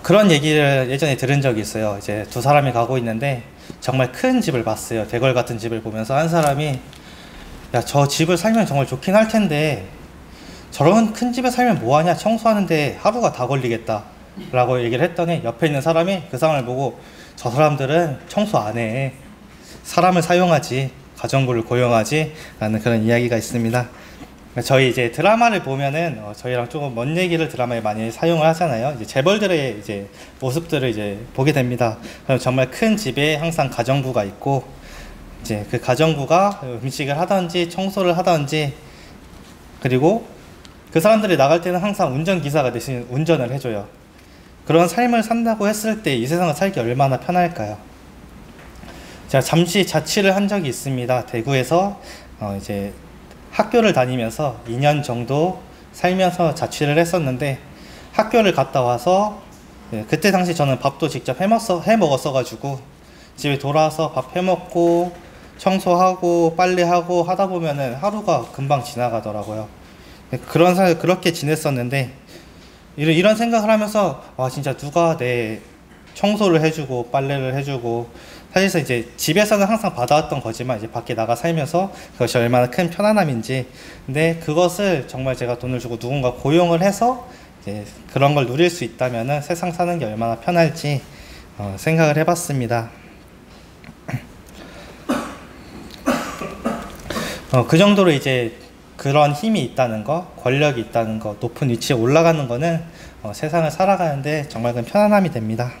그런 얘기를 예전에 들은 적이 있어요. 이제 두 사람이 가고 있는데 정말 큰 집을 봤어요. 대궐 같은 집을 보면서 한 사람이 야, 저 집을 살면 정말 좋긴 할 텐데 저런 큰 집에 살면 뭐하냐, 청소하는데 하루가 다 걸리겠다 라고 얘기를 했더니 옆에 있는 사람이 그 상황을 보고 저 사람들은 청소 안 해, 사람을 사용하지, 가정부를 고용하지 라는 그런 이야기가 있습니다. 저희 이제 드라마를 보면은 저희랑 조금 먼 얘기를 드라마에 많이 사용을 하잖아요. 이제 재벌들의 이제 모습들을 이제 보게 됩니다. 정말 큰 집에 항상 가정부가 있고 이제 그 가정부가 음식을 하든지 청소를 하든지, 그리고 그 사람들이 나갈 때는 항상 운전기사가 대신 운전을 해줘요. 그런 삶을 산다고 했을 때 이 세상을 살기 얼마나 편할까요? 제가 잠시 자취를 한 적이 있습니다. 대구에서 이제 학교를 다니면서 2년 정도 살면서 자취를 했었는데, 학교를 갔다 와서 그때 당시 저는 밥도 직접 해 먹었어 가지고 집에 돌아와서 밥 해 먹고 청소하고 빨래하고 하다 보면은 하루가 금방 지나가더라고요. 그렇게 지냈었는데, 이런 생각을 하면서 와, 진짜 누가 내 청소를 해주고 빨래를 해주고, 사실상 이제 집에서는 항상 받아왔던 거지만 이제 밖에 나가 살면서 그것이 얼마나 큰 편안함인지, 근데 그것을 정말 제가 돈을 주고 누군가 고용을 해서 이제 그런 걸 누릴 수 있다면은 세상 사는 게 얼마나 편할지 생각을 해봤습니다. 그 정도로 이제 그런 힘이 있다는 거, 권력이 있다는 거, 높은 위치에 올라가는 거는 세상을 살아가는데 정말 큰 편안함이 됩니다.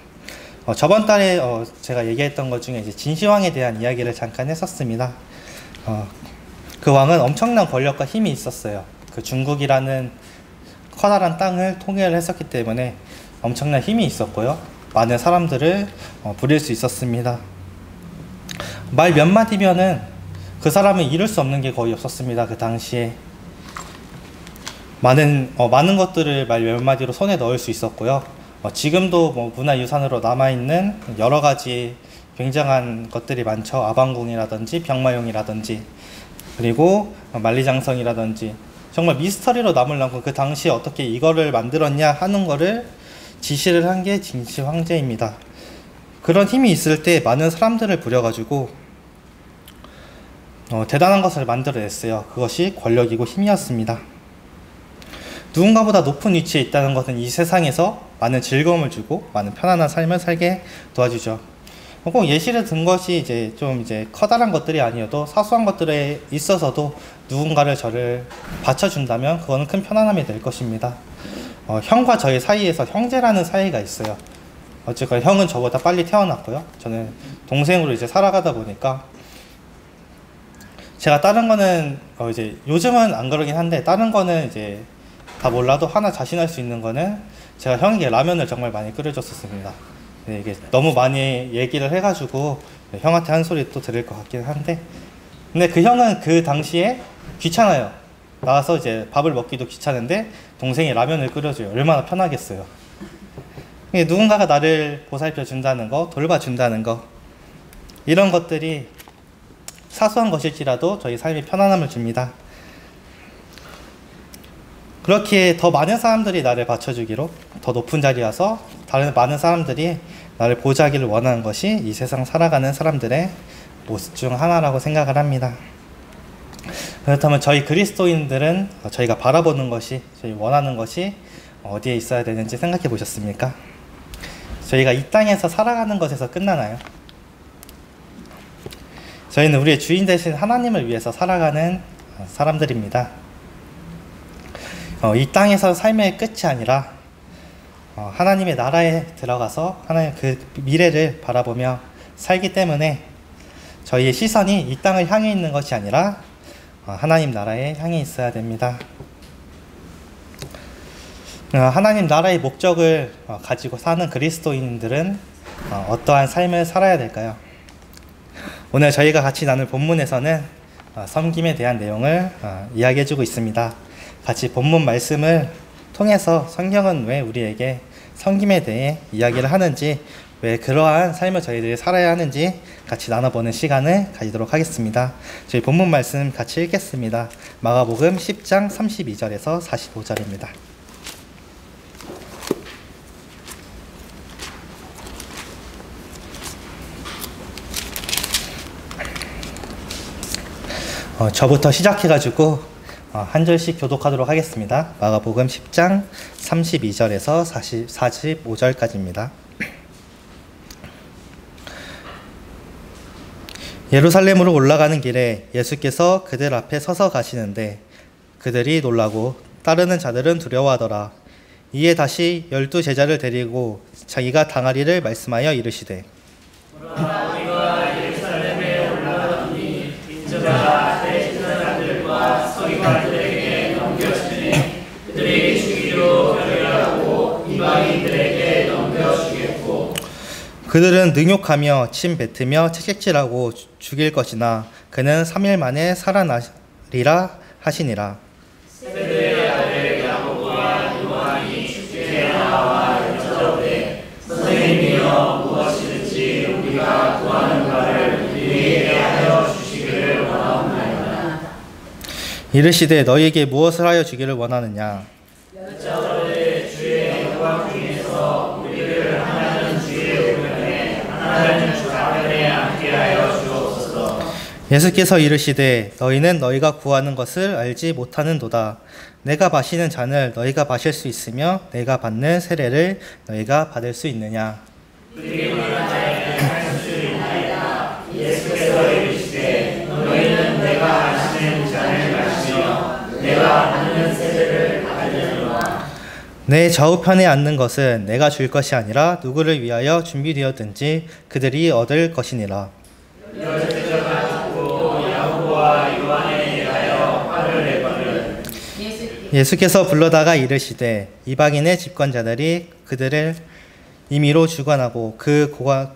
저번 달에 제가 얘기했던 것 중에 이제 진시황에 대한 이야기를 잠깐 했었습니다. 그 왕은 엄청난 권력과 힘이 있었어요. 그 중국이라는 커다란 땅을 통일을 했었기 때문에 엄청난 힘이 있었고요. 많은 사람들을 부릴 수 있었습니다. 말 몇 마디면은 그 사람은 이룰 수 없는 게 거의 없었습니다. 그 당시에 많은 것들을 말 몇 마디로 손에 넣을 수 있었고요. 지금도 뭐 문화유산으로 남아있는 여러 가지 굉장한 것들이 많죠. 아방궁이라든지 병마용이라든지, 그리고 만리장성이라든지, 정말 미스터리로 남을 남고 그 당시에 어떻게 이거를 만들었냐 하는 거를 지시를 한 게 진시 황제입니다. 그런 힘이 있을 때 많은 사람들을 부려가지고 대단한 것을 만들어냈어요. 그것이 권력이고 힘이었습니다. 누군가보다 높은 위치에 있다는 것은 이 세상에서 많은 즐거움을 주고 많은 편안한 삶을 살게 도와주죠. 꼭 예시를 든 것이 이제 좀 커다란 것들이 아니어도 사소한 것들에 있어서도 누군가를 저를 받쳐준다면 그거는 큰 편안함이 될 것입니다. 형과 저의 사이에서 형제라는 사이가 있어요. 어쨌건 형은 저보다 빨리 태어났고요. 저는 동생으로 이제 살아가다 보니까 제가 다른 거는 이제 요즘은 안 그러긴 한데, 다른 거는 이제 다 몰라도 하나 자신할 수 있는 거는 제가 형에게 라면을 정말 많이 끓여줬었습니다. 이게 너무 많이 얘기를 해가지고 형한테 한 소리 또 들을 것 같긴 한데, 근데 그 형은 그 당시에 귀찮아요. 나와서 이제 밥을 먹기도 귀찮은데 동생이 라면을 끓여줘요. 얼마나 편하겠어요. 누군가가 나를 보살펴 준다는 거, 돌봐준다는 거, 이런 것들이 사소한 것일지라도 저희 삶에 편안함을 줍니다. 그렇게 더 많은 사람들이 나를 받쳐주기로, 더 높은 자리에 와서 다른 많은 사람들이 나를 보좌하기를 원하는 것이 이 세상 살아가는 사람들의 모습 중 하나라고 생각을 합니다. 그렇다면 저희 그리스도인들은 저희가 바라보는 것이, 저희 원하는 것이 어디에 있어야 되는지 생각해 보셨습니까? 저희가 이 땅에서 살아가는 것에서 끝나나요? 저희는 우리의 주인 되신 하나님을 위해서 살아가는 사람들입니다. 이 땅에서 삶의 끝이 아니라 하나님의 나라에 들어가서 하나님 그 미래를 바라보며 살기 때문에 저희의 시선이 이 땅을 향해 있는 것이 아니라 하나님 나라에 향해 있어야 됩니다. 하나님 나라의 목적을 가지고 사는 그리스도인들은 어떠한 삶을 살아야 될까요? 오늘 저희가 같이 나눌 본문에서는 섬김에 대한 내용을 이야기해주고 있습니다. 같이 본문 말씀을 통해서 성경은 왜 우리에게 섬김에 대해 이야기를 하는지, 왜 그러한 삶을 저희들이 살아야 하는지 같이 나눠보는 시간을 가지도록 하겠습니다. 저희 본문 말씀 같이 읽겠습니다. 마가복음 10장 32절에서 45절입니다. 저부터 시작해가지고 한 절씩 교독하도록 하겠습니다. 마가복음 10장 32절에서 45절까지입니다. 예루살렘으로 올라가는 길에 예수께서 그들 앞에 서서 가시는데 그들이 놀라고 따르는 자들은 두려워하더라. 이에 다시 12 제자를 데리고 자기가 당하리를 말씀하여 이르시되 우리가 예루살렘에 올라가니 인자가 대제사장들과 서기관들에게 넘겨주니 그들이 주기로 결의하고 이방인들에게 넘겨주겠고 그들은 능욕하며 침 뱉으며 채찍질하고 죽일 것이나 그는 3일 만에 살아나리라 하시니라. 세베대의 아들 야고보와 요한이 주께 나와 여쭤오되 선생님이여 무엇이든지 우리가 구하는 바를 우리에게 하여 주시기를 원하옵나이다. 이르시되 너희에게 무엇을 하여 주기를 원하느냐. 여쭤오되 주의 영광 중에서 우리를 하나님 주의 우편에 하나님 주 좌편에 앉게 하여 주옵소서. 예수께서 이르시되 너희는 너희가 구하는 것을 알지 못하는도다. 내가 마시는 잔을 너희가 마실 수 있으며 내가 받는 세례를 너희가 받을 수 있느냐. 우리에게 말한 자에게 할 수 있나이다. 예수께서 이르시되 너희는 내가 마시는 잔을 마시며 내가 받는 세례를 받으리라. 내 좌우편에 앉는 것은 내가 줄 것이 아니라 누구를 위하여 준비되었든지 그들이 얻을 것이니라. 예수께서 불러다가 이르시되 이방인의 집권자들이 그들을 임의로 주관하고 그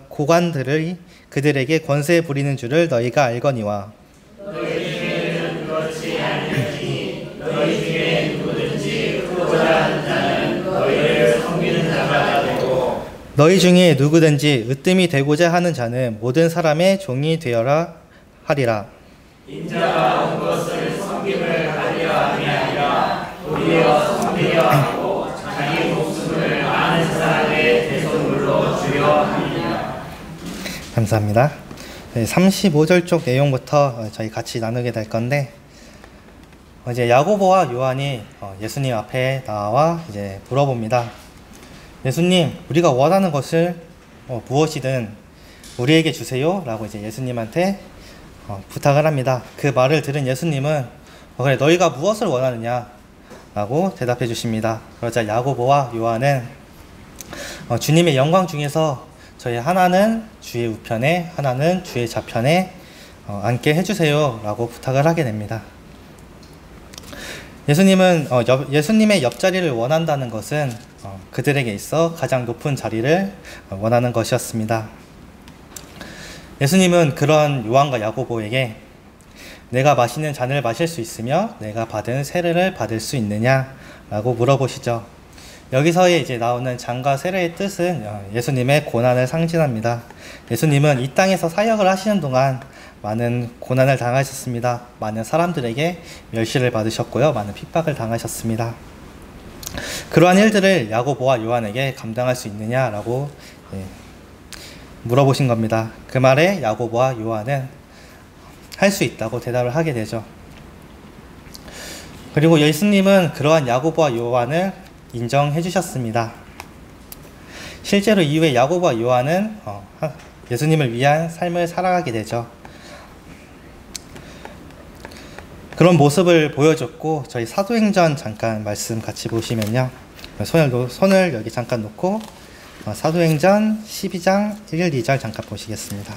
고관들이 그들에게 권세 부리는 줄을 너희가 알거니와 너희 중에는 그렇지 않으니 너희 중에 누구든지 크고자 하는 자는 너희를 섬기는 자가 되고 너희 중에 누구든지 으뜸이 되고자 하는 자는 모든 사람의 종이 되어라 하리라. 인자가 온 것을 섬김을 하려 함이 아니라 도리어 섬기려 하고 자기 목숨을 많은 사람의 대속물로 주려 함이니라. 감사합니다. 35절 쪽 내용부터 저희 같이 나누게 될 건데 이제 야고보와 요한이 예수님 앞에 나와 이제 물어봅니다. 예수님, 우리가 원하는 것을 무엇이든 우리에게 주세요 라고 이제 예수님한테 부탁을 합니다. 그 말을 들은 예수님은 그래 너희가 무엇을 원하느냐 라고 대답해 주십니다. 그러자 야고보와 요한은 주님의 영광 중에서 저희 하나는 주의 우편에 하나는 주의 좌편에 앉게 해주세요 라고 부탁을 하게 됩니다. 예수님은 예수님의 옆자리를 원한다는 것은 그들에게 있어 가장 높은 자리를 원하는 것이었습니다. 예수님은 그런 요한과 야고보에게 내가 마시는 잔을 마실 수 있으며 내가 받은 세례를 받을 수 있느냐 라고 물어보시죠. 여기서의 이제 나오는 잔과 세례의 뜻은 예수님의 고난을 상징합니다. 예수님은 이 땅에서 사역을 하시는 동안 많은 고난을 당하셨습니다. 많은 사람들에게 멸시를 받으셨고요. 많은 핍박을 당하셨습니다. 그러한 일들을 야고보와 요한에게 감당할 수 있느냐라고 물어보신 겁니다. 그 말에 야고보와 요한은 할 수 있다고 대답을 하게 되죠. 그리고 예수님은 그러한 야고보와 요한을 인정해 주셨습니다. 실제로 이후에 야고보와 요한은 예수님을 위한 삶을 살아가게 되죠. 그런 모습을 보여줬고 저희 사도행전 잠깐 말씀 같이 보시면요. 손을 여기 잠깐 놓고 사도행전 12장 1, 2절 잠깐 보시겠습니다.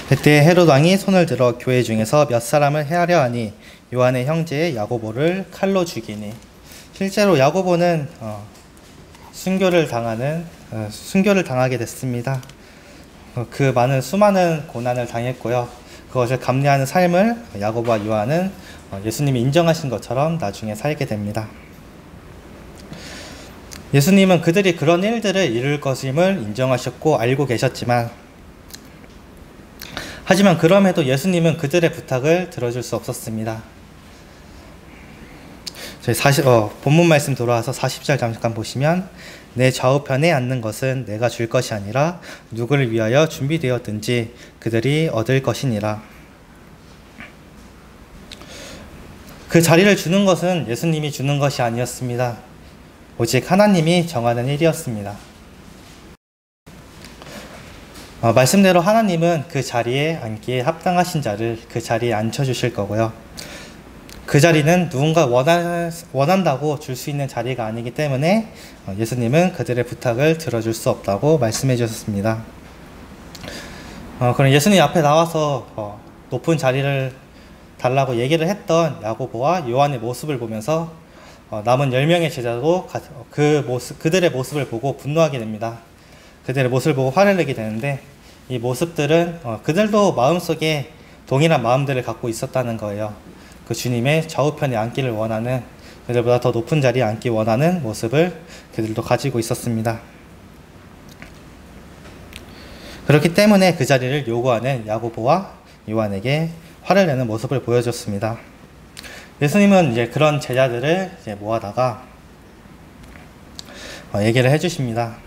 그때 헤롯 왕이 손을 들어 교회 중에서 몇 사람을 해하려 하니 요한의 형제 야고보를 칼로 죽이니. 실제로 야고보는 순교를 당하게 됐습니다. 그 수많은 고난을 당했고요. 그것을 감내하는 삶을 야고보와 요한은 예수님이 인정하신 것처럼 나중에 살게 됩니다. 예수님은 그들이 그런 일들을 이룰 것임을 인정하셨고 알고 계셨지만 하지만 그럼에도 예수님은 그들의 부탁을 들어줄 수 없었습니다. 저희 본문 말씀 돌아와서 40절 잠깐 보시면 내 좌우편에 앉는 것은 내가 줄 것이 아니라 누구를 위하여 준비되었든지 그들이 얻을 것이니라. 그 자리를 주는 것은 예수님이 주는 것이 아니었습니다. 오직 하나님이 정하는 일이었습니다. 말씀대로 하나님은 그 자리에 앉기에 합당하신 자를 그 자리에 앉혀주실 거고요. 그 자리는 누군가 원한다고 줄 수 있는 자리가 아니기 때문에 예수님은 그들의 부탁을 들어줄 수 없다고 말씀해 주셨습니다. 그럼 예수님 앞에 나와서 높은 자리를 달라고 얘기를 했던 야고보와 요한의 모습을 보면서 남은 10명의 제자도 그들의 모습을 보고 분노하게 됩니다. 그들의 모습을 보고 화를 내게 되는데 이 모습들은 그들도 마음속에 동일한 마음들을 갖고 있었다는 거예요. 그 주님의 좌우편에 앉기를 원하는, 그들보다 더 높은 자리에 앉기 원하는 모습을 그들도 가지고 있었습니다. 그렇기 때문에 그 자리를 요구하는 야고보와 요한에게 화를 내는 모습을 보여줬습니다. 예수님은 이제 그런 제자들을 이제 모아다가 얘기를 해주십니다.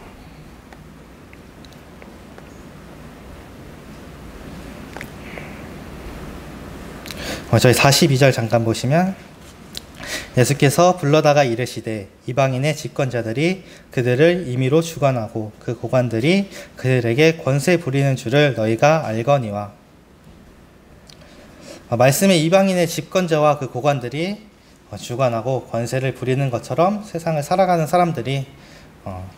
저희 42절 잠깐 보시면 예수께서 불러다가 이르시되 이방인의 집권자들이 그들을 임의로 주관하고 그 고관들이 그들에게 권세 부리는 줄을 너희가 알거니와. 말씀에 이방인의 집권자와 그 고관들이 주관하고 권세를 부리는 것처럼 세상을 살아가는 사람들이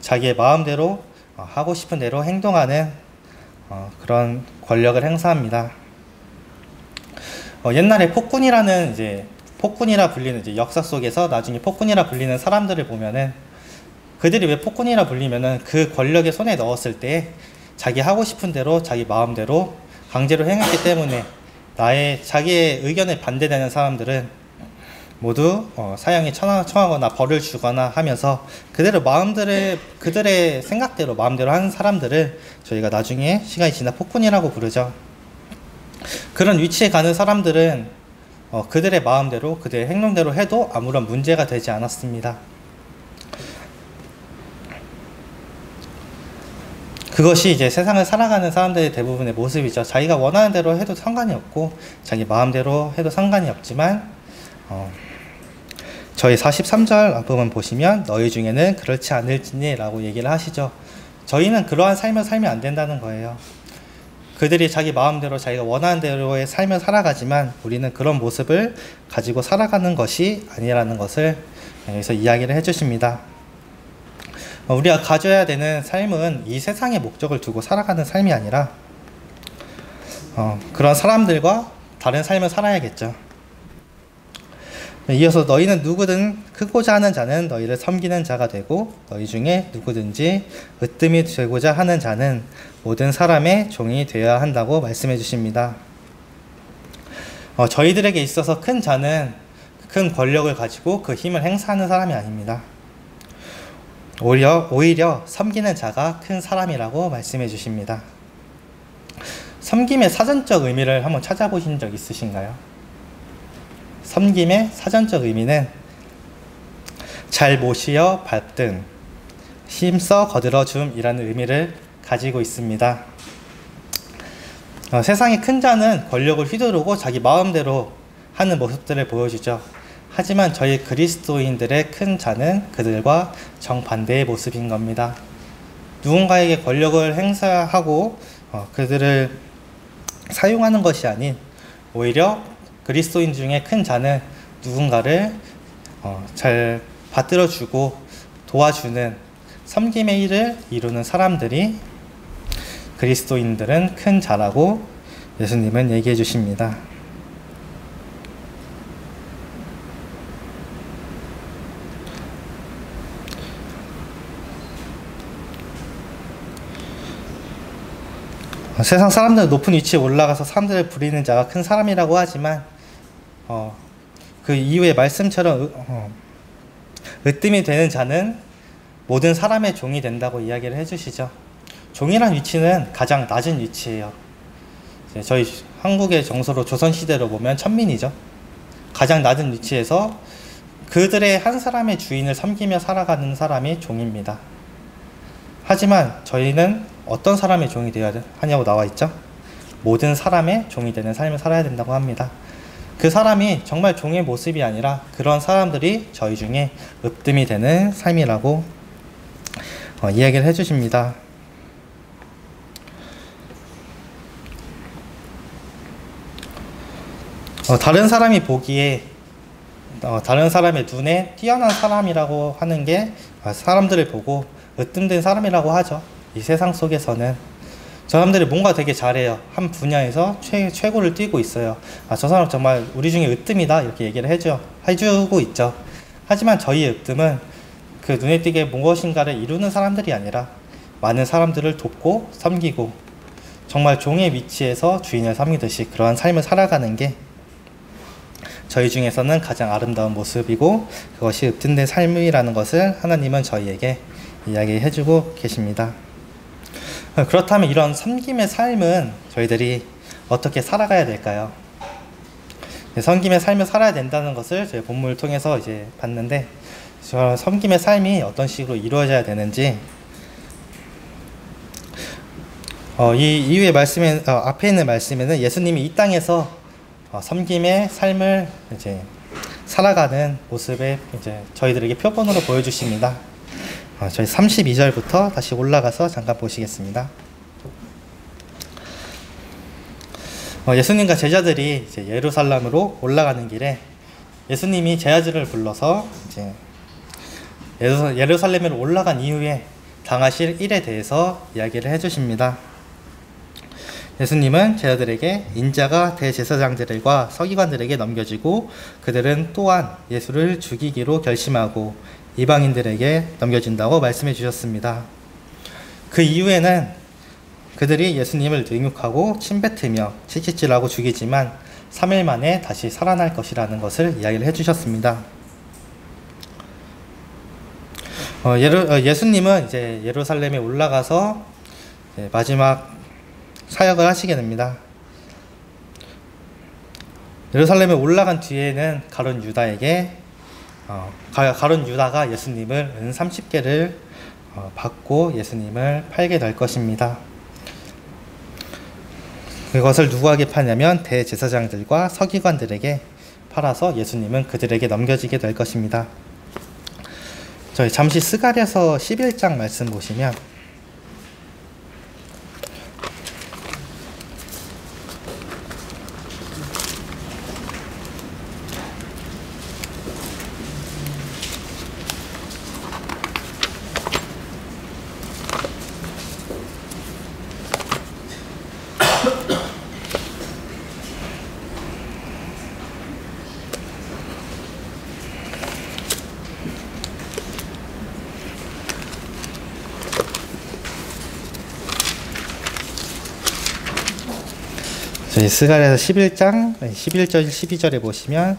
자기의 마음대로 하고 싶은 대로 행동하는 그런 권력을 행사합니다. 옛날에 폭군이라 불리는 역사 속에서 나중에 폭군이라 불리는 사람들을 보면은 그들이 왜 폭군이라 불리면은 그 권력의 손에 넣었을 때 자기 하고 싶은 대로 자기 마음대로 강제로 행했기 때문에 자기의 의견에 반대되는 사람들은 모두 사형에 처하거나 벌을 주거나 하면서 그들의 생각대로 마음대로 하는 사람들을 저희가 나중에 시간이 지나 폭군이라고 부르죠. 그런 위치에 가는 사람들은 그들의 마음대로 그들의 행동대로 해도 아무런 문제가 되지 않았습니다. 그것이 이제 세상을 살아가는 사람들의 대부분의 모습이죠. 자기가 원하는 대로 해도 상관이 없고 자기 마음대로 해도 상관이 없지만 저희 43절 앞부분 보시면 너희 중에는 그렇지 않을지니 라고 얘기를 하시죠. 저희는 그러한 삶을 살면 안 된다는 거예요. 그들이 자기 마음대로 자기가 원하는 대로의 삶을 살아가지만 우리는 그런 모습을 가지고 살아가는 것이 아니라는 것을 여기서 이야기를 해주십니다. 우리가 가져야 되는 삶은 이 세상의 목적을 두고 살아가는 삶이 아니라 그런 사람들과 다른 삶을 살아야겠죠. 이어서 너희는 누구든 크고자 하는 자는 너희를 섬기는 자가 되고 너희 중에 누구든지 으뜸이 되고자 하는 자는 모든 사람의 종이 되어야 한다고 말씀해 주십니다. 저희들에게 있어서 큰 자는 큰 권력을 가지고 그 힘을 행사하는 사람이 아닙니다. 오히려 섬기는 자가 큰 사람이라고 말씀해 주십니다. 섬김의 사전적 의미를 한번 찾아보신 적 있으신가요? 섬김의 사전적 의미는 잘 모시어 밟든 힘써 거들어줌이라는 의미를 가지고 있습니다. 세상의 큰 자는 권력을 휘두르고 자기 마음대로 하는 모습들을 보여주죠. 하지만 저희 그리스도인들의 큰 자는 그들과 정반대의 모습인 겁니다. 누군가에게 권력을 행사하고 그들을 사용하는 것이 아닌 오히려 그리스도인 중에 큰 자는 누군가를 잘 받들어주고 도와주는 섬김의 일을 이루는 사람들이 그리스도인들은 큰 자라고 예수님은 얘기해 주십니다. 세상 사람들은 높은 위치에 올라가서 사람들을 부리는 자가 큰 사람이라고 하지만 그 이후의 말씀처럼 으뜸이 되는 자는 모든 사람의 종이 된다고 이야기를 해주시죠. 종이란 위치는 가장 낮은 위치예요. 이제 저희 한국의 정서로 조선시대로 보면 천민이죠. 가장 낮은 위치에서 그들의 한 사람의 주인을 섬기며 살아가는 사람이 종입니다. 하지만 저희는 어떤 사람의 종이 되어야 하냐고 나와 있죠. 모든 사람의 종이 되는 삶을 살아야 된다고 합니다. 그 사람이 정말 종의 모습이 아니라 그런 사람들이 저희 중에 으뜸이 되는 삶이라고 이야기를 해주십니다. 다른 사람이 보기에 다른 사람의 눈에 뛰어난 사람이라고 하는 게 사람들을 보고 으뜸된 사람이라고 하죠. 이 세상 속에서는 저 사람들이 뭔가 되게 잘해요. 한 분야에서 최고를 뛰고 있어요. 저 사람 정말 우리 중에 으뜸이다 이렇게 얘기를 해주고 있죠. 하지만 저희의 으뜸은 그 눈에 띄게 무엇인가를 이루는 사람들이 아니라 많은 사람들을 돕고 섬기고 정말 종의 위치에서 주인을 섬기듯이 그러한 삶을 살아가는 게 저희 중에서는 가장 아름다운 모습이고 그것이 읒된 삶이라는 것을 하나님은 저희에게 이야기해주고 계십니다. 그렇다면 이런 섬김의 삶은 저희들이 어떻게 살아가야 될까요? 섬김의 삶을 살아야 된다는 것을 저희 본문을 통해서 이제 봤는데 섬김의 삶이 어떤 식으로 이루어져야 되는지 이 이후의 말씀에 앞에 있는 말씀에는 예수님이 이 땅에서 섬김의 삶을 이제 살아가는 모습에 이제 저희들에게 표본으로 보여주십니다. 저희 32절부터 다시 올라가서 잠깐 보시겠습니다. 예수님과 제자들이 이제 예루살렘으로 올라가는 길에 예수님이 제자들을 불러서 이제 예루살렘으로 올라간 이후에 당하실 일에 대해서 이야기를 해주십니다. 예수님은 제자들에게 인자가 대제사장들과 서기관들에게 넘겨지고 그들은 또한 예수를 죽이기로 결심하고 이방인들에게 넘겨진다고 말씀해 주셨습니다. 그 이후에는 그들이 예수님을 능욕하고 침뱉으며 채찍질하고 죽이지만 3일 만에 다시 살아날 것이라는 것을 이야기를 해주셨습니다. 예수님은 이제 예루살렘에 올라가서 이제 마지막 사역을 하시게 됩니다. 예루살렘에 올라간 뒤에는 가룟 유다가 예수님을 은 30개를 받고 예수님을 팔게 될 것입니다. 그것을 누구에게 파냐면 대제사장들과 서기관들에게 팔아서 예수님은 그들에게 넘겨지게 될 것입니다. 저희 잠시 스가랴서 11장 말씀 보시면 저희 스가랴서 11장 11절 12절에 보시면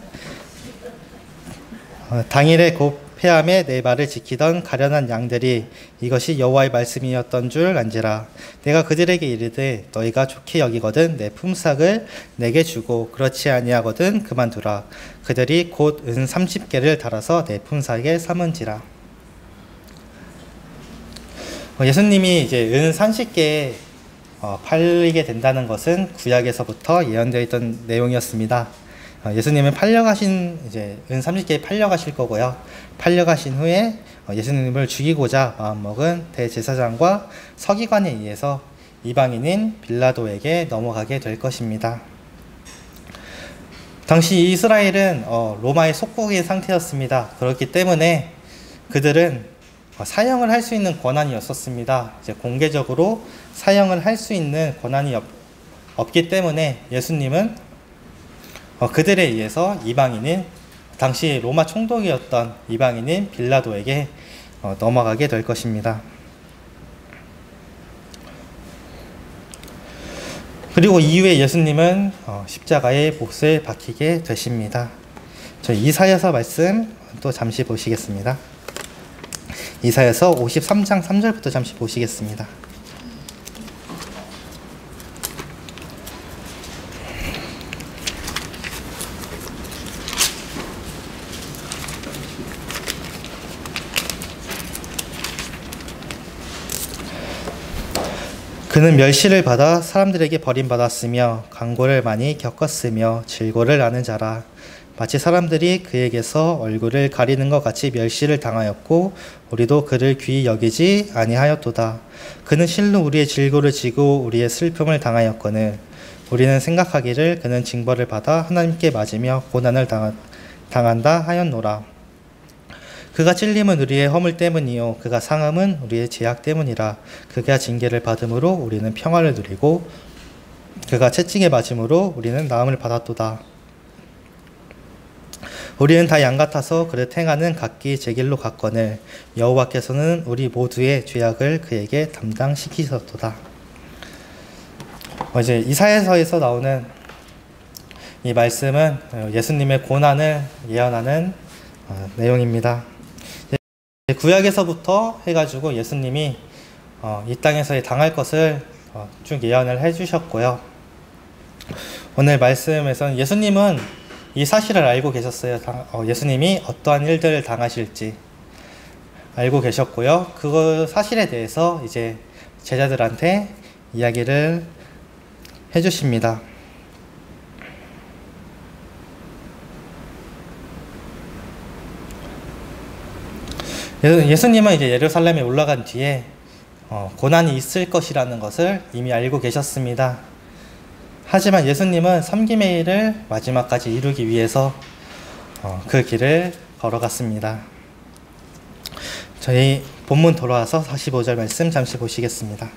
당일에 곧 폐함에 내 말을 지키던 가련한 양들이 이것이 여호와의 말씀이었던 줄 안지라. 내가 그들에게 이르되 너희가 좋게 여기거든 내 품삯을 내게 주고 그렇지 아니하거든 그만두라. 그들이 곧 은 30개를 달아서 내 품삯에 삼은지라. 예수님이 이제 은 30개 팔리게 된다는 것은 구약에서부터 예언되어 있던 내용이었습니다. 예수님은 팔려가신 이제 은 30개 팔려가실 거고요. 팔려가신 후에 예수님을 죽이고자 마음먹은 대제사장과 서기관에 의해서 이방인인 빌라도에게 넘어가게 될 것입니다. 당시 이스라엘은 로마의 속국인 상태였습니다. 그렇기 때문에 그들은 사형을 할 수 있는 권한이 없었습니다. 이제 공개적으로 사형을 할 수 있는 권한이 없기 때문에 예수님은 그들에 의해서 이방인인 당시 로마 총독이었던 이방인인 빌라도에게 넘어가게 될 것입니다. 그리고 이후에 예수님은 십자가의 못을 박히게 되십니다. 저희 이사야서 말씀 또 잠시 보시겠습니다. 이사야서 53장 3절부터 잠시 보시겠습니다. 그는 멸시를 받아 사람들에게 버림받았으며 강고를 많이 겪었으며 질고를 아는 자라. 마치 사람들이 그에게서 얼굴을 가리는 것 같이 멸시를 당하였고 우리도 그를 귀히 여기지 아니하였도다. 그는 실로 우리의 질고를 지고 우리의 슬픔을 당하였거늘 우리는 생각하기를 그는 징벌을 받아 하나님께 맞으며 고난을 당한다 하였노라. 그가 찔림은 우리의 허물 때문이요 그가 상함은 우리의 죄악 때문이라. 그가 징계를 받음으로 우리는 평화를 누리고 그가 채찍에 맞음으로 우리는 나음을 받았도다. 우리는 다 양 같아서 그를 행하는 각기 제 길로 갔거늘 여호와께서는 우리 모두의 죄악을 그에게 담당시키셨도다. 이제 이사야서에서 나오는 이 말씀은 예수님의 고난을 예언하는 내용입니다. 구약에서부터 해가지고 예수님이 이 땅에서 당할 것을 쭉 예언을 해주셨고요. 오늘 말씀에서는 예수님은 이 사실을 알고 계셨어요. 예수님이 어떠한 일들을 당하실지 알고 계셨고요. 그 사실에 대해서 이제 제자들한테 이야기를 해주십니다. 예수님은 이제 예루살렘에 올라간 뒤에 고난이 있을 것이라는 것을 이미 알고 계셨습니다. 하지만 예수님은 섬김의 일을 마지막까지 이루기 위해서 그 길을 걸어갔습니다. 저희 본문 돌아와서 45절 말씀 잠시 보시겠습니다.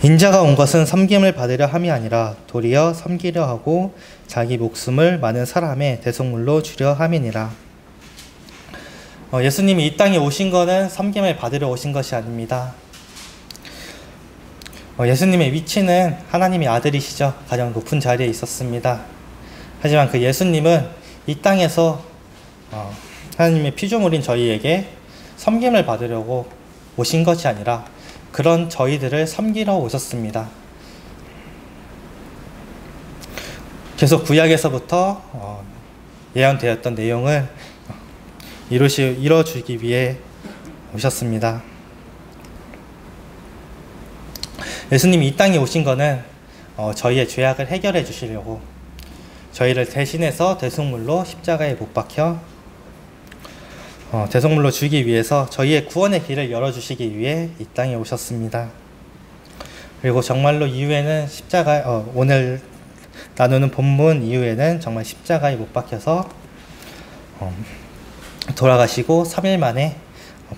인자가 온 것은 섬김을 받으려 함이 아니라 도리어 섬기려 하고 자기 목숨을 많은 사람의 대속물로 주려 함이니라. 예수님이 이 땅에 오신 것은 섬김을 받으려 오신 것이 아닙니다. 예수님의 위치는 하나님의 아들이시죠. 가장 높은 자리에 있었습니다. 하지만 그 예수님은 이 땅에서 하나님의 피조물인 저희에게 섬김을 받으려고 오신 것이 아니라 그런 저희들을 섬기러 오셨습니다. 계속 구약에서부터 예언되었던 내용을 이뤄주기 위해 오셨습니다. 예수님이 이 땅에 오신 것은 저희의 죄악을 해결해 주시려고 저희를 대신해서 대속물로 십자가에 못 박혀 대속물로 주기 위해서 저희의 구원의 길을 열어주시기 위해 이 땅에 오셨습니다. 그리고 정말로 이후에는 오늘 나누는 본문 이후에는 정말 십자가에 못 박혀서 돌아가시고 3일 만에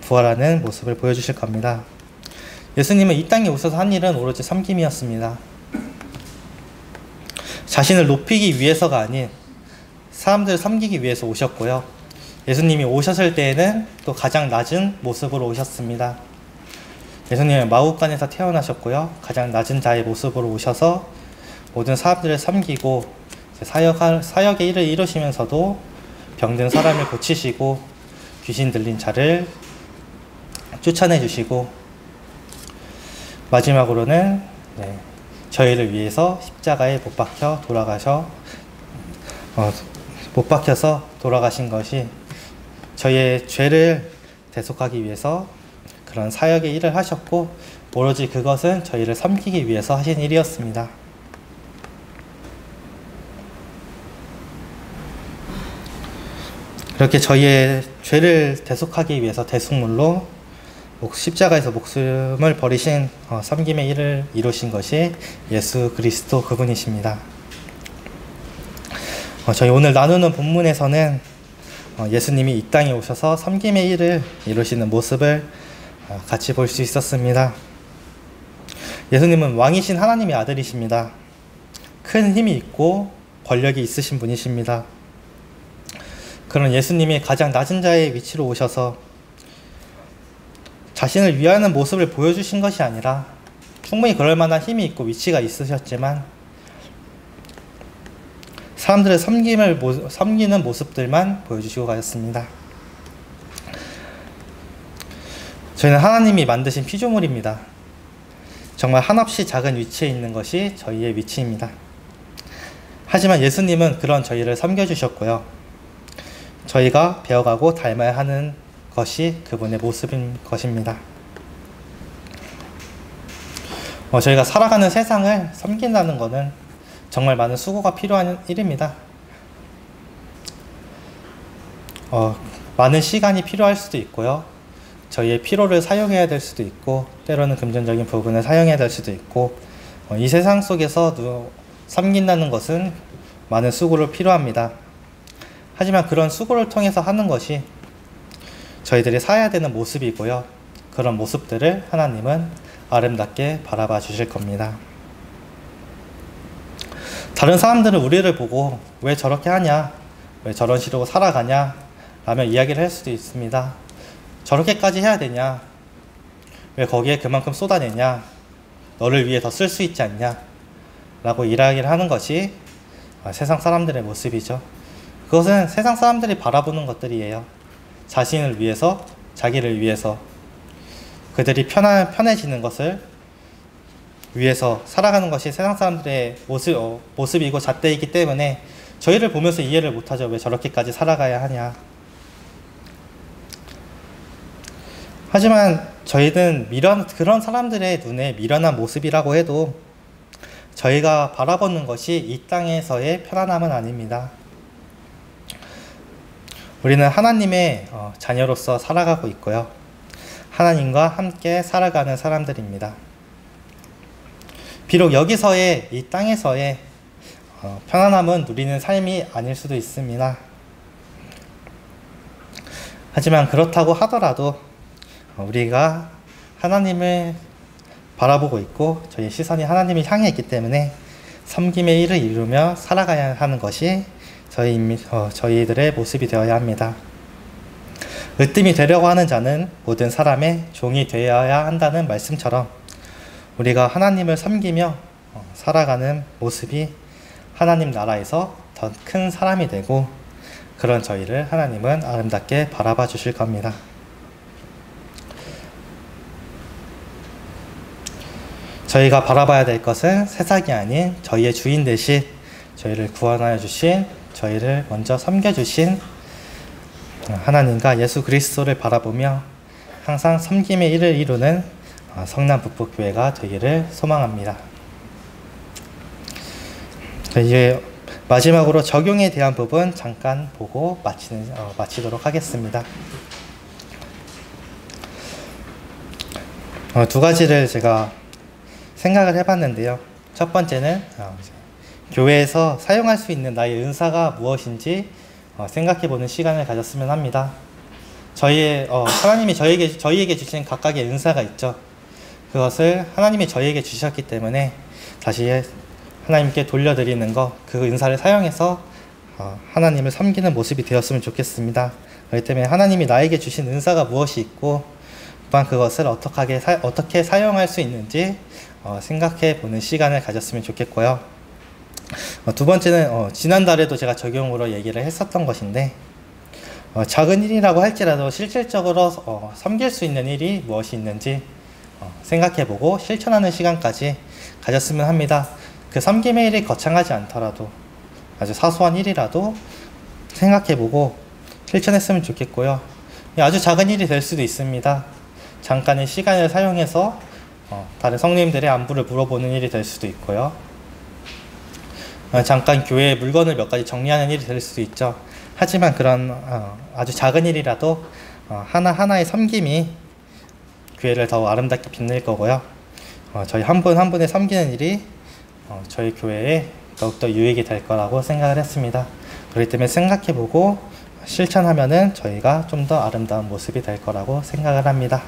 부활하는 모습을 보여주실 겁니다. 예수님은 이 땅에 오셔서 한 일은 오로지 섬김이었습니다. 자신을 높이기 위해서가 아닌 사람들을 섬기기 위해서 오셨고요. 예수님이 오셨을 때에는 또 가장 낮은 모습으로 오셨습니다. 예수님은 마구간에서 태어나셨고요. 가장 낮은 자의 모습으로 오셔서 모든 사람들을 섬기고 사역의 일을 이루시면서도 병든 사람을 고치시고 귀신 들린 자를 쫓아내 주시고 마지막으로는 저희를 위해서 십자가에 못 박혀서 돌아가신 것이 저희의 죄를 대속하기 위해서 그런 사역의 일을 하셨고 오로지 그것은 저희를 섬기기 위해서 하신 일이었습니다. 이렇게 저희의 죄를 대속하기 위해서 대속물로 십자가에서 목숨을 버리신 섬김의 일을 이루신 것이 예수 그리스도 그분이십니다. 저희 오늘 나누는 본문에서는 예수님이 이 땅에 오셔서 섬김의 일을 이루시는 모습을 같이 볼 수 있었습니다. 예수님은 왕이신 하나님의 아들이십니다. 큰 힘이 있고 권력이 있으신 분이십니다. 그런 예수님이 가장 낮은 자의 위치로 오셔서 자신을 위하는 모습을 보여주신 것이 아니라 충분히 그럴 만한 힘이 있고 위치가 있으셨지만 사람들의 섬기는 모습들만 보여주시고 가셨습니다. 저희는 하나님이 만드신 피조물입니다. 정말 한없이 작은 위치에 있는 것이 저희의 위치입니다. 하지만 예수님은 그런 저희를 섬겨주셨고요. 저희가 배워가고 닮아야 하는 것이 그분의 모습인 것입니다. 저희가 살아가는 세상을 섬긴다는 것은 정말 많은 수고가 필요한 일입니다. 많은 시간이 필요할 수도 있고요. 저희의 피로를 사용해야 될 수도 있고, 때로는 금전적인 부분을 사용해야 될 수도 있고, 이 세상 속에서 섬긴다는 것은 많은 수고를 필요합니다. 하지만 그런 수고를 통해서 하는 것이 저희들이 살아야 되는 모습이고요. 그런 모습들을 하나님은 아름답게 바라봐 주실 겁니다. 다른 사람들은 우리를 보고 왜 저렇게 하냐, 왜 저런 식으로 살아가냐 라며 이야기를 할 수도 있습니다. 저렇게까지 해야 되냐, 왜 거기에 그만큼 쏟아내냐, 너를 위해 더 쓸 수 있지 않냐 라고 이야기를 하는 것이 세상 사람들의 모습이죠. 그것은 세상 사람들이 바라보는 것들이에요. 자신을 위해서, 자기를 위해서, 그들이 편해지는 것을 위해서 살아가는 것이 세상 사람들의 모습이고 잣대이기 때문에 저희를 보면서 이해를 못하죠. 왜 저렇게까지 살아가야 하냐. 하지만 저희는 그런 사람들의 눈에 미련한 모습이라고 해도 저희가 바라보는 것이 이 땅에서의 편안함은 아닙니다. 우리는 하나님의 자녀로서 살아가고 있고요. 하나님과 함께 살아가는 사람들입니다. 비록 여기서의, 이 땅에서의 편안함은 누리는 삶이 아닐 수도 있습니다. 하지만 그렇다고 하더라도 우리가 하나님을 바라보고 있고 저희 시선이 하나님을 향해 있기 때문에 섬김의 일을 이루며 살아가야 하는 것이 저희들의 모습이 되어야 합니다. 으뜸이 되려고 하는 자는 모든 사람의 종이 되어야 한다는 말씀처럼 우리가 하나님을 섬기며 살아가는 모습이 하나님 나라에서 더 큰 사람이 되고 그런 저희를 하나님은 아름답게 바라봐 주실 겁니다. 저희가 바라봐야 될 것은 세상이 아닌 저희의 주인 되신, 저희를 구원하여 주신, 저희를 먼저 섬겨주신 하나님과 예수 그리스도를 바라보며 항상 섬김의 일을 이루는 성남 북부교회가 되기를 소망합니다. 이제 마지막으로 적용에 대한 부분 잠깐 보고 마치도록 하겠습니다. 두 가지를 제가 생각을 해봤는데요. 첫 번째는 교회에서 사용할 수 있는 나의 은사가 무엇인지 생각해보는 시간을 가졌으면 합니다. 하나님이 저희에게 주신 각각의 은사가 있죠. 그것을 하나님이 저희에게 주셨기 때문에 다시 하나님께 돌려드리는 것, 그 은사를 사용해서 하나님을 섬기는 모습이 되었으면 좋겠습니다. 그렇기 때문에 하나님이 나에게 주신 은사가 무엇이 있고 또한 그것을 어떻게 사용할 수 있는지 생각해 보는 시간을 가졌으면 좋겠고요. 두 번째는 지난달에도 제가 적용으로 얘기를 했었던 것인데 작은 일이라고 할지라도 실질적으로 섬길 수 있는 일이 무엇이 있는지 생각해보고 실천하는 시간까지 가졌으면 합니다. 그 섬김의 일이 거창하지 않더라도 아주 사소한 일이라도 생각해보고 실천했으면 좋겠고요. 아주 작은 일이 될 수도 있습니다. 잠깐의 시간을 사용해서 다른 성도님들의 안부를 물어보는 일이 될 수도 있고요. 잠깐 교회에 물건을 몇 가지 정리하는 일이 될 수도 있죠. 하지만 그런 아주 작은 일이라도 하나하나의 섬김이 교회를 더 아름답게 빛낼 거고요. 저희 한 분 한 분의 섬기는 일이 저희 교회에 더욱더 유익이 될 거라고 생각을 했습니다. 그렇기 때문에 생각해보고 실천하면은 저희가 좀 더 아름다운 모습이 될 거라고 생각을 합니다.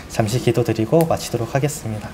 잠시 기도드리고 마치도록 하겠습니다.